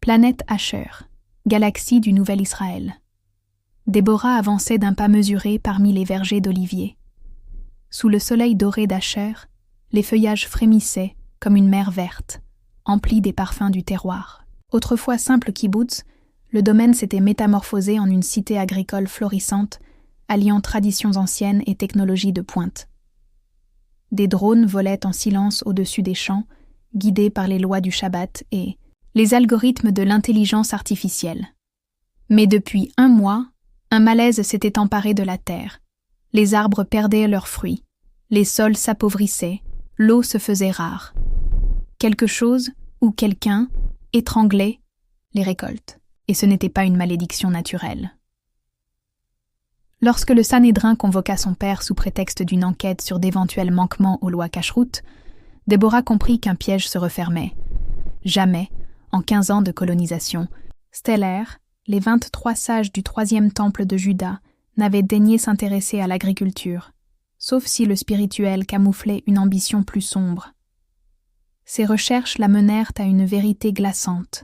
Planète Asher, galaxie du Nouvel Israël. Déborah avançait d'un pas mesuré parmi les vergers d'oliviers. Sous le soleil doré d'Asher, les feuillages frémissaient comme une mer verte, emplie des parfums du terroir. Autrefois simple kibboutz, le domaine s'était métamorphosé en une cité agricole florissante, alliant traditions anciennes et technologies de pointe. Des drones volaient en silence au-dessus des champs, guidés par les lois du Shabbat et les algorithmes de l'intelligence artificielle. Mais depuis 1 mois, un malaise s'était emparé de la terre. Les arbres perdaient leurs fruits, les sols s'appauvissaient, l'eau se faisait rare. Quelque chose ou quelqu'un étranglait les récoltes, et ce n'était pas une malédiction naturelle. Lorsque le Sanhédrin convoqua son père sous prétexte d'une enquête sur d'éventuels manquements aux lois cacheroutes, Déborah comprit qu'un piège se refermait. Jamais, en 15 ans de colonisation, stellaire, les 23 sages du 3e temple de Juda n'avaient daigné s'intéresser à l'agriculture, sauf si le spirituel camouflait une ambition plus sombre. Ces recherches la menèrent à une vérité glaçante.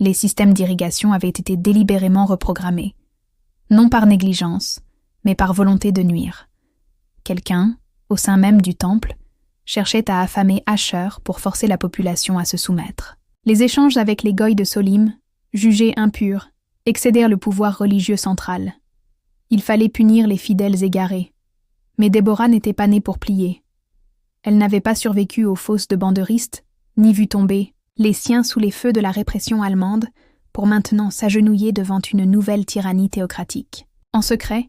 Les systèmes d'irrigation avaient été délibérément reprogrammés, non par négligence, mais par volonté de nuire. Quelqu'un, au sein même du temple, cherchait à affamer Asher pour forcer la population à se soumettre. Les échanges avec les goïs de Solim, jugés impurs, excédèrent le pouvoir religieux central. Il fallait punir les fidèles égarés. Mais Déborah n'était pas née pour plier. Elle n'avait pas survécu aux fosses de banderistes, ni vu tomber les siens sous les feux de la répression allemande, pour maintenant s'agenouiller devant une nouvelle tyrannie théocratique. En secret,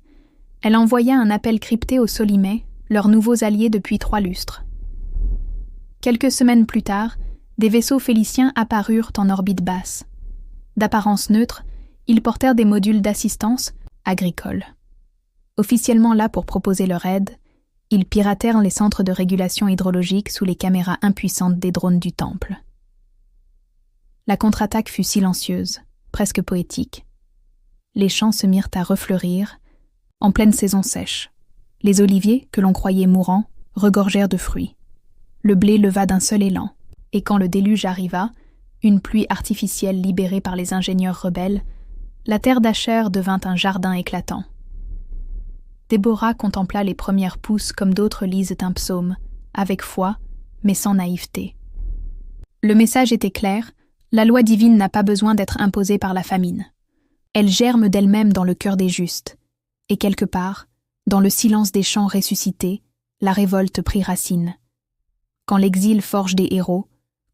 elle envoya un appel crypté aux Solimais, leurs nouveaux alliés depuis 3 lustres. Quelques semaines plus tard, des vaisseaux phéniciens apparurent en orbite basse. D'apparence neutre, ils portèrent des modules d'assistance agricole. Officiellement là pour proposer leur aide, ils piratèrent les centres de régulation hydrologique sous les caméras impuissantes des drones du temple. La contre-attaque fut silencieuse, presque poétique. Les champs se mirent à refleurir, en pleine saison sèche. Les oliviers, que l'on croyait mourants, regorgèrent de fruits. Le blé leva d'un seul élan, et quand le déluge arriva, une pluie artificielle libérée par les ingénieurs rebelles, la terre d'Asher devint un jardin éclatant. Déborah contempla les premières pousses comme d'autres lisent un psaume, avec foi, mais sans naïveté. Le message était clair, la loi divine n'a pas besoin d'être imposée par la famine. Elle germe d'elle-même dans le cœur des justes, et quelque part, dans le silence des champs ressuscités, la révolte prit racine. Quand l'exil forge des héros,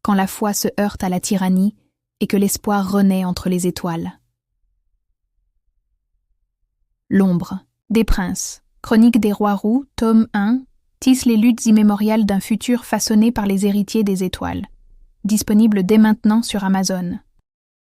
quand la foi se heurte à la tyrannie et que l'espoir renaît entre les étoiles. L'ombre, des princes, Chronique des rois roux, tome 1, tisse les luttes immémoriales d'un futur façonné par les héritiers des étoiles. Disponible dès maintenant sur Amazon.